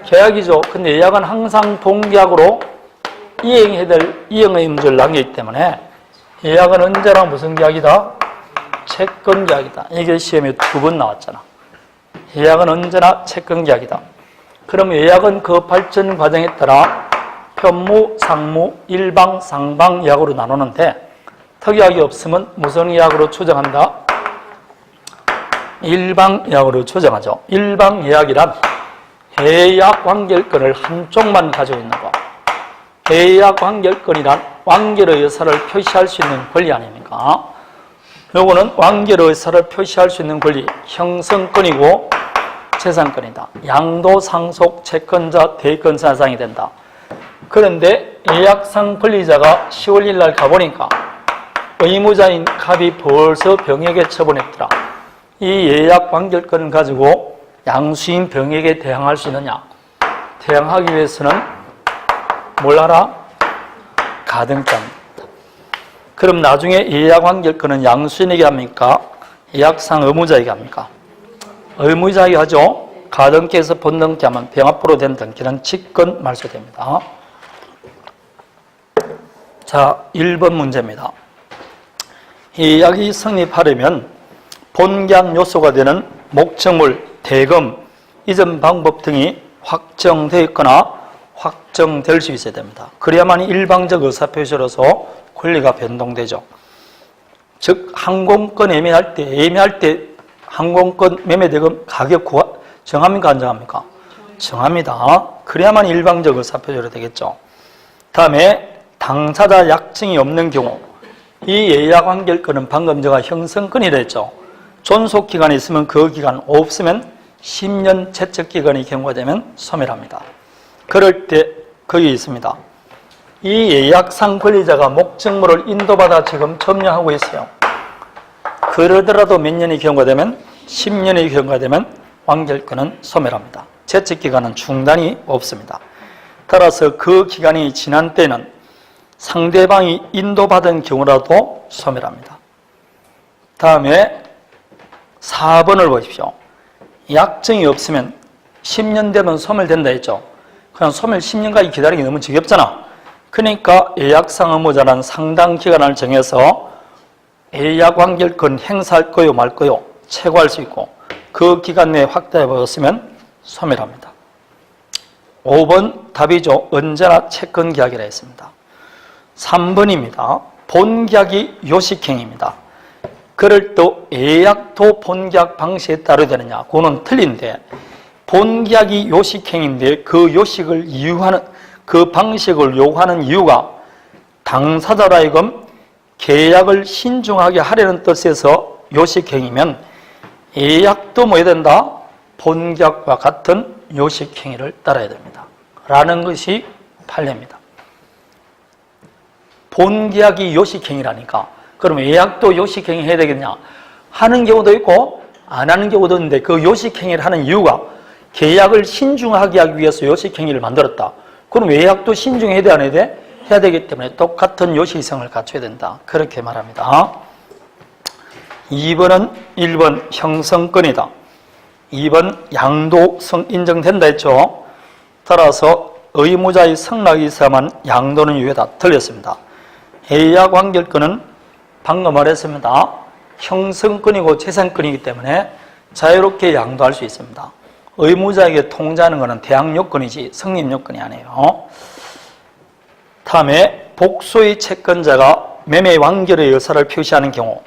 계약이죠. 근데 예약은 항상 본계약으로 이행해야 될 이행의 문제를 남기기 때문에 예약은 언제나 무슨 계약이다? 채권 계약이다. 이게 시험에 2번 나왔잖아. 예약은 언제나 채권 계약이다. 그럼 예약은 그 발전 과정에 따라 편무, 상무, 일방, 상방 예약으로 나누는데 특약이 없으면 무슨 예약으로 추정한다? 일방 예약으로 추정하죠. 일방 예약이란 해약 완결권을 한쪽만 가지고 있는 거. 해약 완결권이란 완결의 의사를 표시할 수 있는 권리 아닙니까? 요거는 완결의 의사를 표시할 수 있는 권리, 형성권이고 재산권이다. 양도, 상속, 채권자, 대권자 사상이 된다. 그런데 예약상 권리자가 10월 1일 날 가보니까 의무자인 갑이 벌써 병에게 처분했더라. 이 예약 관결권을 가지고 양수인 병에게 대항할 수 있느냐? 대항하기 위해서는 뭘 하라? 가등기합니다. 그럼 나중에 예약 관결권은 양수인에게 합니까? 예약상 의무자에게 합니까? 의무자에게 하죠. 가등기에서 본등기 하면 병합부로 된 등기는 직권 말소됩니다. 자, 1번 문제입니다. 예약이 성립하려면 본계약 요소가 되는 목적물, 대금, 이전 방법 등이 확정되어 있거나 확정될 수 있어야 됩니다. 그래야만 일방적 의사표시로서 권리가 변동되죠. 즉 항공권 예매할 때 항공권 매매대금 가격 정합니까 안 정합니까? 정합니다. 그래야만 일방적 의사표시로 되겠죠. 다음에 당사자 약정이 없는 경우 이 예약 관결권은 방금 제가 형성권이 됐죠. 존속기간이 있으면 그 기간, 없으면 10년 채척기간이 경과가 되면 소멸합니다. 그럴 때 거기 있습니다. 이 예약상 권리자가 목적물을 인도받아 지금 점유하고 있어요. 그러더라도 몇 년이 경과되면 10년이 경과되면 관결권은 소멸합니다. 채척기간은 중단이 없습니다. 따라서 그 기간이 지난 때는 상대방이 인도받은 경우라도 소멸합니다. 다음에 4번을 보십시오. 약정이 없으면 10년 되면 소멸된다 했죠. 그냥 소멸 10년까지 기다리기 너무 지겹잖아. 그러니까 예약상 의무자는 상당 기간을 정해서 예약 관결권 행사할 거요 말 거요 최고할 수 있고 그 기간 내에 확대해 보았으면 소멸합니다. 5번 답이죠. 언제나 채권 계약이라 했습니다. 3번입니다. 본계약이 요식행위입니다. 그럴 때 예약도 본계약 방식에 따르야 되느냐? 그거는 틀린데 본계약이 요식행위인데 그 요식을 이유하는 그 방식을 요구하는 이유가 당사자로 하여금 계약을 신중하게 하려는 뜻에서 요식행위면 예약도 뭐 해야 된다? 본계약과 같은 요식행위를 따라야 됩니다. 라는 것이 판례입니다. 본계약이 요식행위라니까 그러면 예약도 요식행위 해야 되겠냐? 하는 경우도 있고 안 하는 경우도 있는데 그 요식행위를 하는 이유가 계약을 신중하게 하기 위해서 요식행위를 만들었다. 그럼 예약도 신중해야 돼 안 해야 돼? 해야 되기 때문에 똑같은 요식성을 갖춰야 된다. 그렇게 말합니다. 2번은 1번 형성권이다. 2번 양도성 인정된다 했죠. 따라서 의무자의 성락이 있어야만 양도는 유효다. 틀렸습니다. 예약 관결권은 방금 말했습니다. 형성권이고 재산권이기 때문에 자유롭게 양도할 수 있습니다. 의무자에게 통지하는 것은 대항 요건이지 성립 요건이 아니에요. 다음에 복소의 채권자가 매매 완결의 의사를 표시하는 경우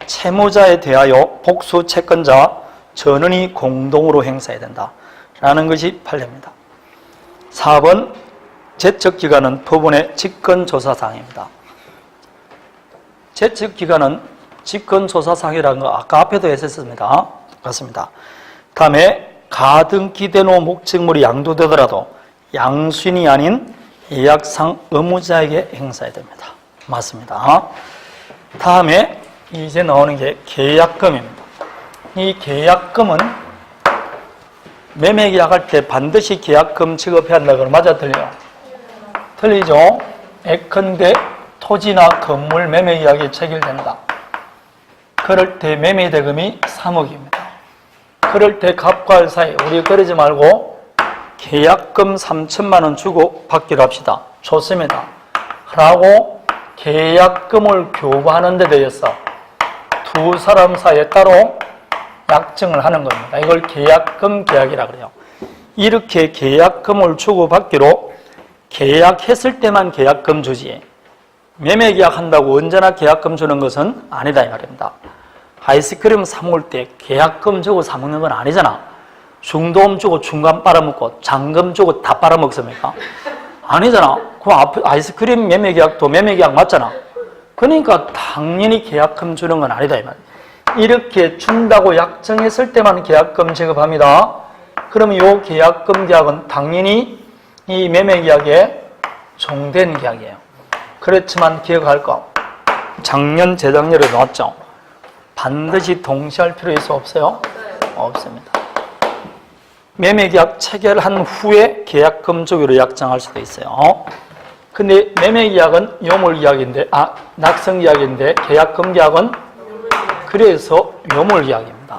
채무자에 대하여 복소 채권자와 전원이 공동으로 행사해야 된다. 라는 것이 판례입니다. 4번 제척기간은 법원의 직권조사사항입니다. 제척기간은 직권조사사항이라는 거 아까 앞에도 했었습니다. 맞습니다. 다음에 가등기된 후 목적물이 양도되더라도 양수인이 아닌 예약상 의무자에게 행사해야 됩니다. 맞습니다. 다음에 이제 나오는 게 계약금입니다. 이 계약금은 매매 계약할 때 반드시 계약금 지급해야 한다고 맞아 틀려요? 틀리죠? 예컨대 토지나 건물 매매 계약이 체결된다. 그럴 때 매매 대금이 3억입니다. 그럴 때 갑과 을 사이 우리 그러지 말고 계약금 3천만 원 주고 받기로 합시다. 좋습니다. 라고 계약금을 교부하는 데 대해서 두 사람 사이에 따로 약정을 하는 겁니다. 이걸 계약금 계약이라고 그래요. 이렇게 계약금을 주고받기로 계약했을 때만 계약금 주지 매매 계약한다고 언제나 계약금 주는 것은 아니다 이 말입니다. 아이스크림 사 먹을 때 계약금 주고 사 먹는 건 아니잖아. 중도금 주고 중간 빨아먹고 잔금 주고 다 빨아먹습니까? 아니잖아. 그럼 아이스크림 매매 계약도 매매 계약 맞잖아. 그러니까 당연히 계약금 주는 건 아니다 이 말. 이렇게 준다고 약정했을 때만 계약금 지급합니다. 그러면 이 계약금 계약은 당연히 이 매매 계약에 종된 계약이에요. 그렇지만 기억할 거 작년, 재작년에 나왔죠. 반드시 동시할 필요 있어 없어요? 없습니다. 매매계약 체결한 후에 계약금 조기로 약정할 수도 있어요. 근데 매매계약은 요물계약인데, 낙성계약인데 계약금 계약은 그래서 요물계약입니다.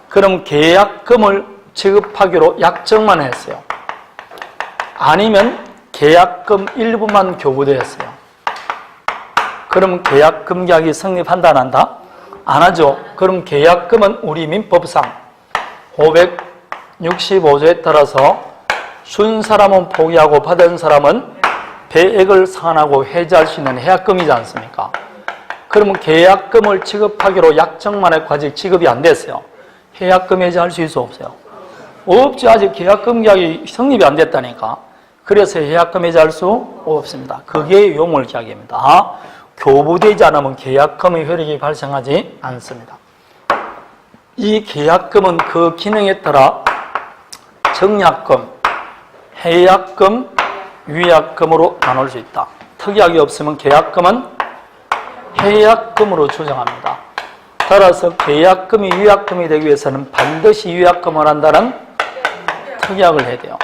그럼 계약금을 지급하기로 약정만 했어요. 아니면 계약금 일부만 교부되었어요. 그럼 계약금 계약이 성립한다 안 한다? 안 하죠. 그럼 계약금은 우리 민법상 565조에 따라서 준 사람은 포기하고 받은 사람은 배액을 상환하고 해지할 수 있는 해약금이지 않습니까? 그러면 계약금을 지급하기로 약정만 했고 아직 지급이 안 됐어요. 해약금 해지할 수 있어 없어요? 없죠. 아직 계약금 계약이 성립이 안 됐다니까. 그래서 해약금 해지할 수 없습니다. 그게 요물계약입니다. 교부되지 않으면 계약금의 효력이 발생하지 않습니다. 이 계약금은 그 기능에 따라 정약금, 해약금, 위약금으로 나눌 수 있다. 특약이 없으면 계약금은 해약금으로 주장합니다. 따라서 계약금이 위약금이 되기 위해서는 반드시 위약금을 한다는 특약을 해야 돼요.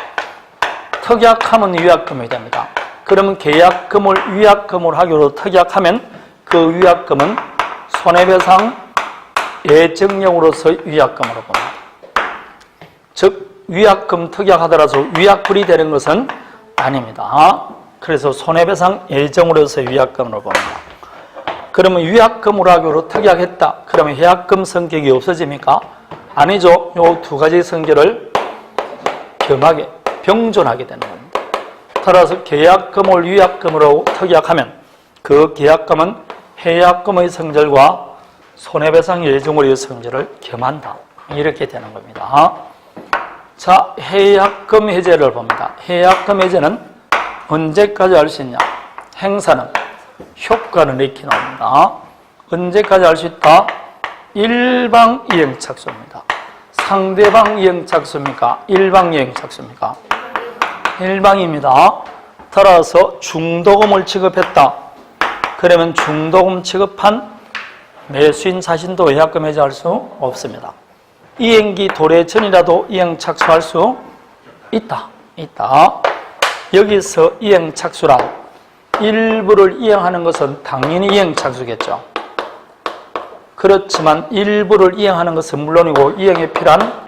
특약하면 위약금이 됩니다. 그러면 계약금을 위약금으로 하기로 특약하면 그 위약금은 손해배상 예정력으로서 위약금으로 봅니다. 즉 위약금 특약하더라도 위약불이 되는 것은 아닙니다. 그래서 손해배상 예정으로서 위약금으로 봅니다. 그러면 위약금으로 하기로 특약했다. 그러면 해약금 성격이 없어집니까? 아니죠. 이 두 가지 성질을 겸하게 병존하게 되는 겁니다. 따라서 계약금을 위약금으로 특약하면 그 계약금은 해약금의 성질과 손해배상 예정으로의 성질을 겸한다. 이렇게 되는 겁니다. 자, 해약금 해제를 봅니다. 해약금 해제는 언제까지 할 수 있냐? 행사는 효과는 이렇게 나옵니다. 언제까지 할 수 있다? 일방 이행착수입니다. 상대방 이행착수입니까? 일방 이행착수입니까? 일방입니다. 따라서 중도금을 지급했다. 그러면 중도금 지급한 매수인 자신도 해약금 해제할 수 없습니다. 이행기 도래 전이라도 이행착수할 수 있다. 여기서 이행착수란 일부를 이행하는 것은 당연히 이행착수겠죠. 그렇지만 일부를 이행하는 것은 물론이고 이행에 필요한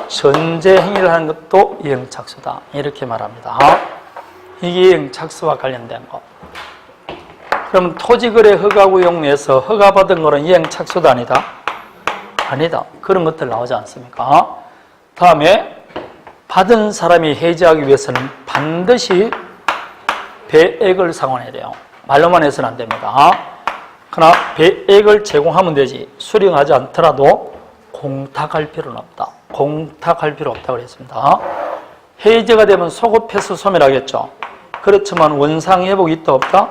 전제 행위를 하는 것도 이행착수다. 이렇게 말합니다. 이게 이행착수와 관련된 것. 그럼 토지거래 허가구역 내에서 허가받은 거는 이행착수도 아니다? 아니다. 그런 것들 나오지 않습니까? 다음에 받은 사람이 해지하기 위해서는 반드시 배액을 상환해야 돼요. 말로만 해서는 안 됩니다. 그러나 배액을 제공하면 되지 수령하지 않더라도 공탁할 필요는 없다. 공탁할 필요 없다고 그랬습니다. 해지가 되면 소급해서 소멸하겠죠. 그렇지만 원상회복이 있다 없다?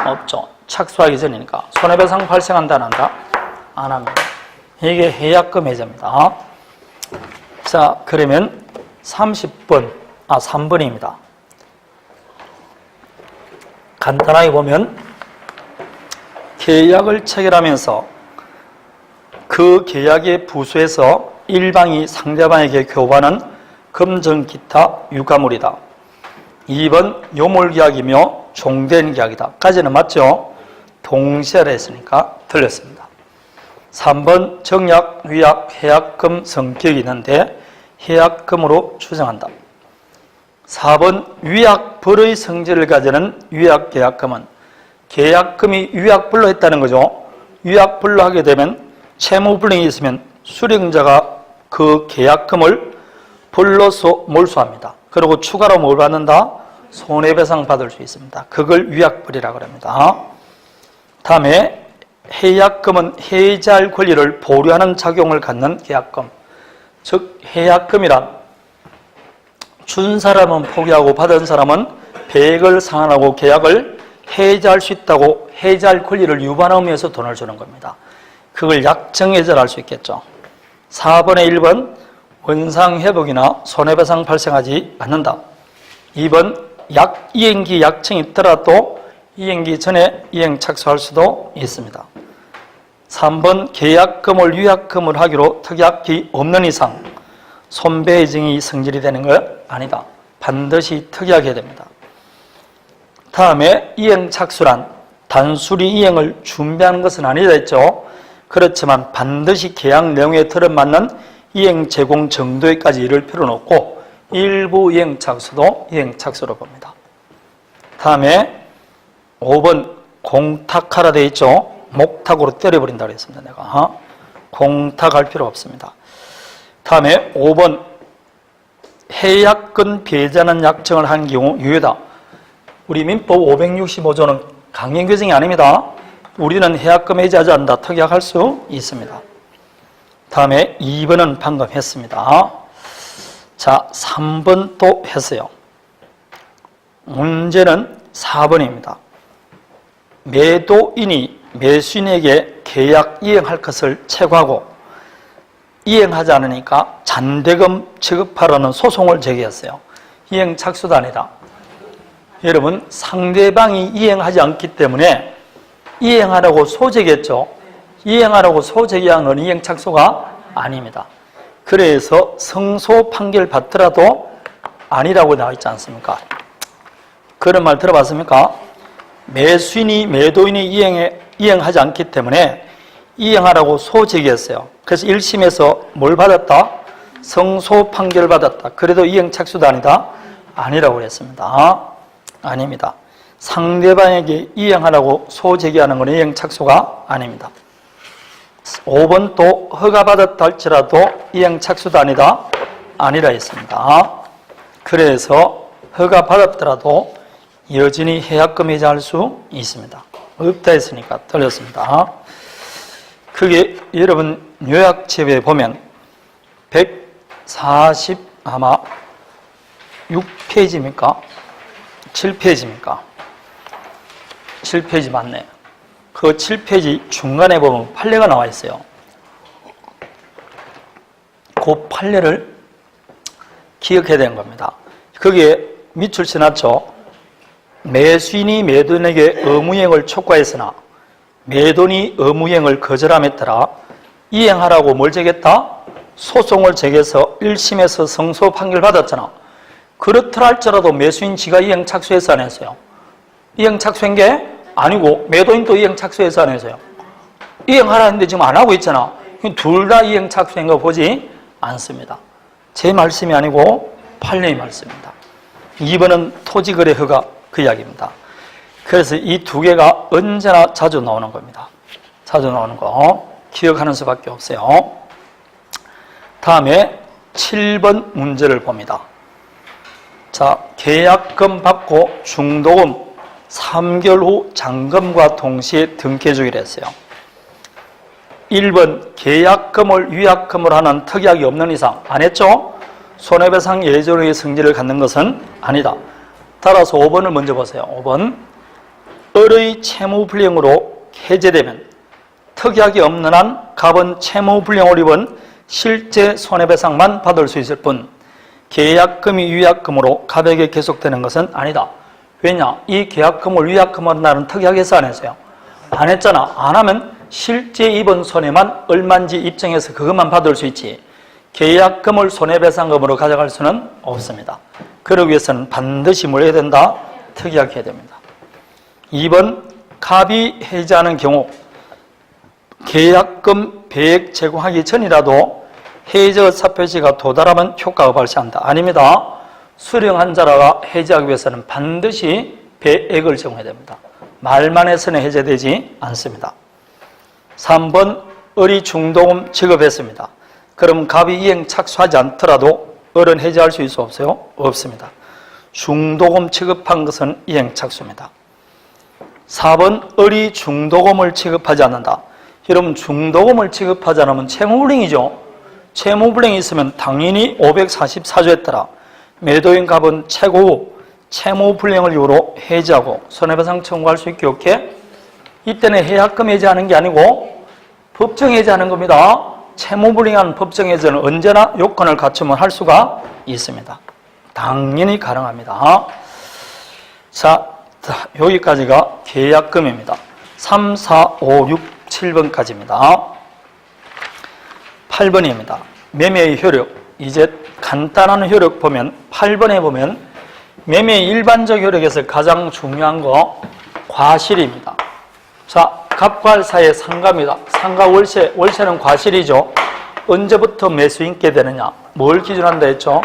없죠. 착수하기 전이니까. 손해배상 발생한다 안 한다? 안 합니다. 이게 해약금 해제입니다. 자, 그러면 3번입니다. 간단하게 보면 계약을 체결하면서 그 계약의 부수에서 일방이 상대방에게 교부하는 금전 기타 유가물이다. 2번 요물계약이며 종된 계약이다. 까지는 맞죠? 동시에 했으니까 틀렸습니다. 3번 정약, 위약, 해약금 성격이 있는데 해약금으로 추정한다. 4번 위약불의 성질을 가지는 위약계약금은 계약금이 위약불로 했다는 거죠. 위약불로 하게 되면 채무불능이 있으면 수령자가 그 계약금을 불로서 몰수합니다. 그리고 추가로 뭘 받는다? 손해배상 받을 수 있습니다. 그걸 위약불이라고 합니다. 다음에 해약금은 해지할 권리를 보류하는 작용을 갖는 계약금. 즉 해약금이란 준 사람은 포기하고 받은 사람은 배액을 상환하고 계약을 해지할 수 있다고 해지할 권리를 유반하면서 돈을 주는 겁니다. 그걸 약정해제를 할 수 있겠죠. 4번의 1번 원상회복이나 손해배상 발생하지 않는다. 2번 이행기 약정이 있더라도 이행기 전에 이행 착수할 수도 있습니다. 3번 계약금을 위약금을 하기로 특약이 없는 이상 손배증이 성질이 되는 거 아니다. 반드시 특약해야 됩니다. 다음에 이행 착수란 단순히 이행을 준비하는 것은 아니다 했죠. 그렇지만 반드시 계약 내용에 들어맞는 이행 제공 정도에까지 이를 필요는 없고 일부 이행 착수도 이행 착수로 봅니다. 다음에 5번 공탁하라 되어 있죠. 목탁으로 때려버린다고 했습니다. 내가 공탁할 필요 없습니다. 다음에 5번 해약권 배제하는 약정을 한 경우 유효다. 우리 민법 565조는 강행 규정이 아닙니다. 우리는 해약금 해제하지 않는다. 특약할 수 있습니다. 다음에 2번은 방금 했습니다. 자, 3번 또 했어요. 문제는 4번입니다. 매도인이 매수인에게 계약 이행할 것을 채고하고 이행하지 않으니까 잔대금 지급하라는 소송을 제기했어요. 이행 착수도 아니다. 여러분, 상대방이 이행하지 않기 때문에 이행하라고 소제기했죠. 이행하라고 소제기한 건 이행 착수가 아닙니다. 그래서 성소 판결 받더라도 아니라고 나와 있지 않습니까? 그런 말 들어봤습니까? 매수인이 매도인이 이행하지 않기 때문에 이행하라고 소제기했어요. 그래서 1심에서 뭘 받았다? 성소 판결 받았다. 그래도 이행 착수도 아니다? 아니라고 그랬습니다. 아닙니다. 상대방에게 이행하라고 소제기하는 것은 이행 착수가 아닙니다. 5번 또 허가받았다 할지라도 이행 착수도 아니다? 아니라 했습니다. 그래서 허가받았더라도 여전히 해약금 해제할 수 있습니다. 없다 했으니까 틀렸습니다. 그게 여러분 요약집에 보면 140 아마 6페이지입니까? 7페이지입니까? 7페이지 맞네. 그 7페이지 중간에 보면 판례가 나와 있어요. 그 판례를 기억해야 되는 겁니다. 거기에 밑줄 쳐놨죠. 매수인이 매도인에게 의무이행을 촉구했으나 매도인이 의무이행을 거절함에 따라 이행하라고 뭘 제기했다? 소송을 제기해서 1심에서 성소 판결 받았잖아. 그렇더라 할지라도 매수인 지가 이행 착수해서 안 했어요. 이행 착수한 게 아니고 매도인도 이행 착수해서 안 했어요. 이행하라는데 지금 안 하고 있잖아. 둘 다 이행 착수한 거 보지 않습니다. 제 말씀이 아니고 판례의 말씀입니다. 2번은 토지거래 허가 그 이야기입니다. 그래서 이 두 개가 언제나 자주 나오는 겁니다. 자주 나오는 거 기억하는 수밖에 없어요. 다음에 7번 문제를 봅니다. 자, 계약금 받고 중도금 3개월 후 잔금과 동시에 등기해주기로 했어요. 1번 계약금을 위약금으로 하는 특약이 없는 이상 안 했죠? 손해배상 예정의 성질을 갖는 것은 아니다. 따라서 5번을 먼저 보세요. 5번 을의 채무불이행으로 해제되면 특약이 없는 한 갑은 채무불이행을 입은 실제 손해배상만 받을 수 있을 뿐 계약금이 위약금으로 갑에게 계속되는 것은 아니다. 왜냐? 이 계약금을 위약금으로 나는 특약에서 안 했어요. 안 했잖아. 안 하면 실제 입은 손해만 얼마인지 입증해서 그것만 받을 수 있지 계약금을 손해배상금으로 가져갈 수는 없습니다. 그러기 위해서는 반드시 뭘 해야 된다? 특약해야 됩니다. 2번 갑이 해지하는 경우 계약금 배액 제공하기 전이라도 해저 사표시가 도달하면 효과가 발생한다. 아닙니다. 수령한 자가 해지하기 위해서는 반드시 배액을 제공해야 됩니다. 말만 해서는 해제되지 않습니다. 3번 을이 중도금 지급했습니다. 그럼 갑이 이행 착수하지 않더라도 을은 해지할 수 있어 없어요? 없습니다. 중도금 지급한 것은 이행 착수입니다. 4번 을이 중도금을 지급하지 않는다. 여러분 중도금을 지급하지 않으면 채무불이행이죠. 채무불이행이 있으면 당연히 544조에 따라 매도인 갑은 최고 후 채무불이행을 이유로 해지하고 손해배상 청구할 수 있게 없게 이때는 해약금 해지하는 게 아니고 법정 해지하는 겁니다. 채무불이행한 법정 해지는 언제나 요건을 갖추면 할 수가 있습니다. 당연히 가능합니다. 자, 자, 여기까지가 계약금입니다. 3, 4, 5, 6, 7번까지입니다. 8번입니다. 매매의 효력. 이제 간단한 효력 보면 8번에 보면 매매의 일반적 효력에서 가장 중요한 거 과실입니다. 자, 갑과 사이의 상가입니다. 상가 월세, 월세는 과실이죠. 언제부터 매수인께 되느냐? 뭘 기준한다 했죠?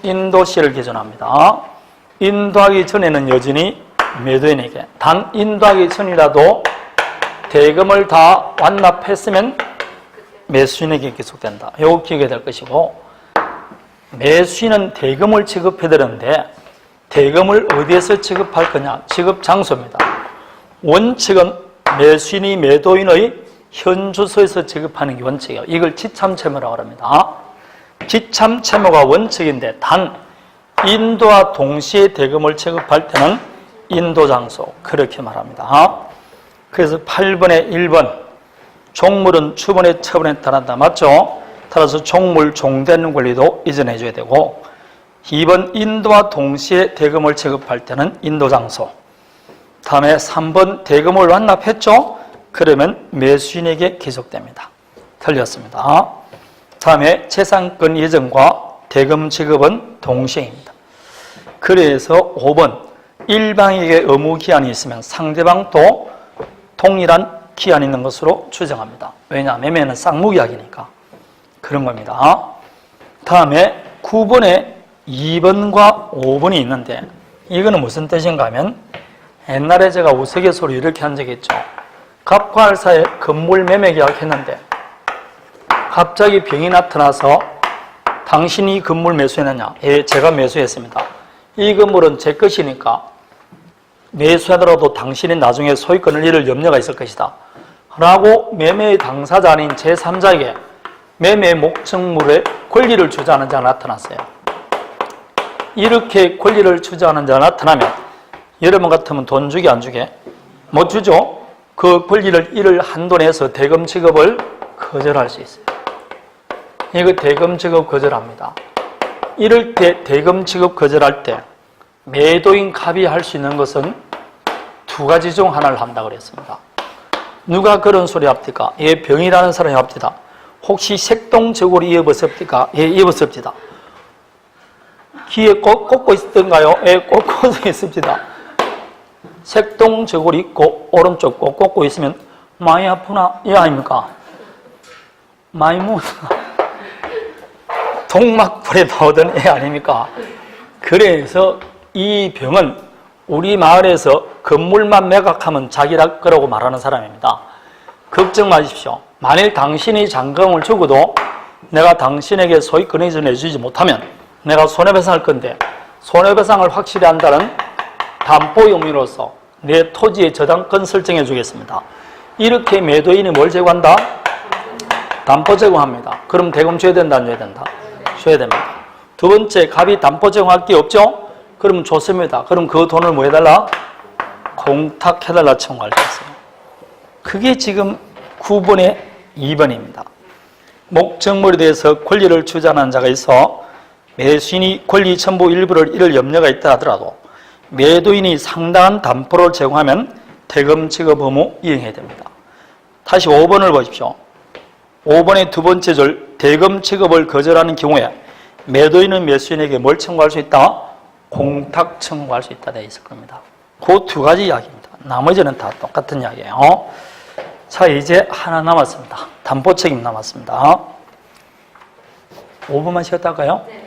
인도시를 기준합니다. 인도하기 전에는 여전히 매도인에게, 단 인도하기 전이라도 대금을 다 완납했으면 매수인에게 기속된다. 이거 기억해야 될 것이고, 매수인은 대금을 지급해야 되는데 대금을 어디에서 지급할 거냐? 지급 장소입니다. 원칙은 매수인이 매도인의 현주소에서 지급하는 게 원칙이에요. 이걸 지참채무라고 합니다. 지참채무가 원칙인데 단 인도와 동시에 대금을 지급할 때는 인도장소, 그렇게 말합니다. 그래서 8번에 1번 종물은 추분의 처분에 따른다. 맞죠? 따라서 종물 종되는 권리도 이전해 줘야 되고, 2번 인도와 동시에 대금을 지급할 때는 인도장소, 다음에 3번 대금을 완납했죠? 그러면 매수인에게 기속됩니다. 틀렸습니다. 다음에 재산권 예정과 대금 지급은 동시행입니다. 그래서 5번 일방에게 의무기한이 있으면 상대방도 동일한 기한이 있는 것으로 추정합니다. 왜냐? 매매는 쌍무계약이니까 그런 겁니다. 다음에 9번에 2번과 5번이 있는데 이거는 무슨 뜻인가 하면 옛날에 제가 우스갯소리로 이렇게 한 적이 있죠. 갑과 알 사이에 건물 매매 계약했는데 갑자기 병이 나타나서 당신이 건물 매수했느냐? 예, 제가 매수했습니다. 이 건물은 제 것이니까 매수하더라도 당신이 나중에 소유권을 잃을 염려가 있을 것이다 라고 매매의 당사자 아닌 제3자에게 매매 목적물의 권리를 주장하는 자가 나타났어요. 이렇게 권리를 주장하는 자가 나타나면 여러분 같으면 돈 주게 안 주게? 못 주죠. 그 권리를 잃을 한도 내에서 대금 지급을 거절할 수 있어요. 이거 대금 지급 거절합니다. 이럴 때 대금 지급 거절할 때 매도인 갑이 할 수 있는 것은 두 가지 중 하나를 한다고 그랬습니다. 누가 그런 소리 합니까? 예, 병이라는 사람이 합니다. 혹시 색동적으로 입었습니까? 예, 입었습니다. 귀에 꽂고 있었던가요? 예, 꽂고 있습니다. 색동적으로 입고 오른쪽 꼭 꽂고 있으면 많이 아프나? 예, 아닙니까? 많이 무나? 동막불에 나오던 애 아닙니까? 그래서 이 병은 우리 마을에서 건물만 매각하면 자기라 거라고 말하는 사람입니다. 걱정 마십시오. 만일 당신이 잔금을 주고도 내가 당신에게 소유권을 내주지 못하면 내가 손해배상할 건데 손해배상을 확실히 한다는 담보 의무로서 내 토지의 저당권 설정해 주겠습니다. 이렇게 매도인이 뭘 제공한다? 담보 제공합니다. 그럼 대금 줘야 된다, 안 줘야 된다? 줘야 됩니다. 두 번째, 갑이 담보 제공할 게 없죠? 그러면 좋습니다. 그럼 그 돈을 뭐 해달라? 공탁해달라 청구할 수 있어요. 그게 지금 9번의 2번입니다. 목적물에 대해서 권리를 주장하는 자가 있어 매수인이 권리 전부 일부를 잃을 염려가 있다 하더라도 매도인이 상당한 담보를 제공하면 대금 지급 의무 이행해야 됩니다. 다시 5번을 보십시오. 5번의 두 번째 줄, 대금 지급을 거절하는 경우에 매도인은 매수인에게 뭘 청구할 수 있다? 공탁 청구할 수 있다 되어 있을 겁니다. 그 두 가지 이야기입니다. 나머지는 다 똑같은 이야기예요. 자, 이제 하나 남았습니다. 담보 책임 남았습니다. 5분만 쉬었다 할까요? 네.